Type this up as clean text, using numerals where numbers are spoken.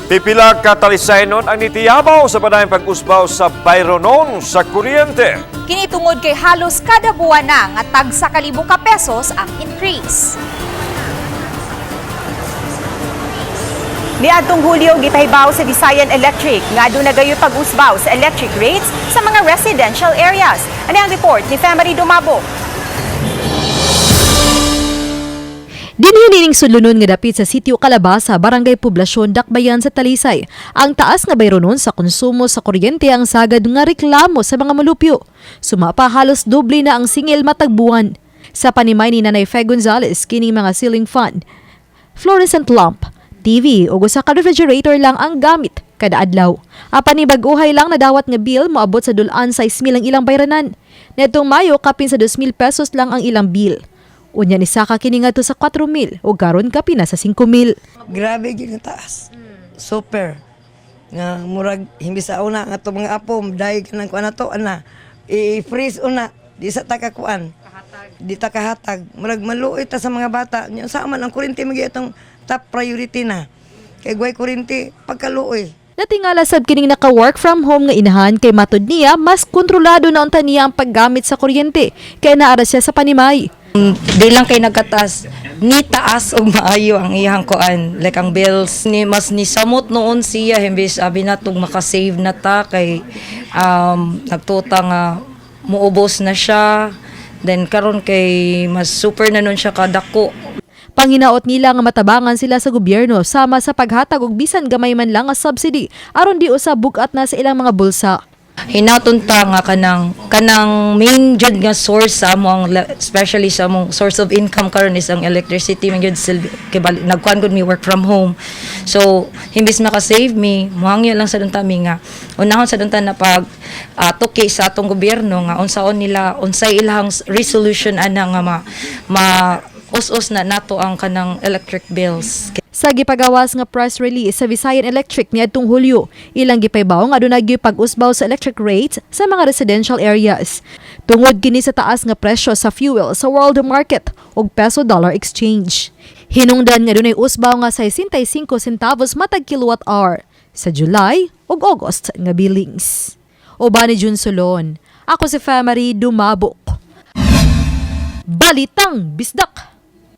Pipila ka talisaynon ang nitiyabaw sa panayang pag-usbaw sa bayronon sa kuryente. Kinitungod kay halos kada buwan na nga tag sa kalibong ka pesos ang increase. Niadtong Hulyo gipahibaw sa Visayan Electric nga aduna gayoy pag-usbaw sa electric rates sa mga residential areas. Ani ang report ni Femery Dumabo. Dinhinining sulunon nga dapit sa sitio Calabasa, Barangay Poblasyon, Dakbayan sa Talisay. Ang taas nga bayronon sa konsumo sa kuryente ang sagad nga reklamo sa mga malupyo. Sumapa halos doble na ang singil matagbuhan. Sa panimay ni Nanay Fe Gonzales, kining mga ceiling fan, fluorescent lamp, TV o usa ka refrigerator lang ang gamit kada adlaw. Apan ni bag-uhay lang na dawat nga bill moabot sa dulan sa 6,000 ang ilang bayranan. Netong Mayo kapin sa 2,000 pesos lang ang ilang bill. Unya ni saka kini ngadto sa 4,000 o karon kapin na sa 5,000. Grabe gyud ang taas. Super. Nga murag himbis sa una nga to mga apom dai kanang kuan nato ana i-freeze una di sa takakuan. Di ta kahatag. Murag maluoy ta sa mga bata. Nya sa man ang kuryente magi atong top priority na. Kay guay kuryente pagkaluoy. Natingala sab kining naka-work from home nga inahan kay matud niya mas kontrolado na unta niya ang paggamit sa kuryente kay naara siya sa panimay. Di lang kay nagkatas ni taas og maayo ang iyang kuan like ang bills ni mas ni samot noon siya himbis abi natong maka-save na ta kay nagtuta nga muubos na siya then karon kay mas super na nun siya kadako. Panginaot nila nga matabangan sila sa gobyerno sama sa paghatag og bisan gamay man lang nga subsidy aron di usab bugat na sa ilang mga bulsa. Hinaton ta nga kanang main jud nga source sa among especially sa among source of income karon is ang electricity man jud kay nagkuan gud mi work from home. So himbis maka-save mi muhangyo lang sa duntami nga unahon sa duntan na pag tuki sa atong gobyerno nga unsaon nila unsay ilang resolution ana nga us-us na nato ang kanang electric bills. Sa gipagawas nga press release sa Visayan Electric niadtong Hulyo, ilang gipaybaw nga aduna gyud pag-usbaw sa electric rates sa mga residential areas. Tungod kini sa taas nga presyo sa fuel sa world market ug peso-dollar exchange. Hinungdan nga adunay usbaw nga 65 centavos matag kilowatt-hour sa July ug August nga billings. Uban ni Jun Solon, ako si Femery Dumabok. Balitang Bisdak.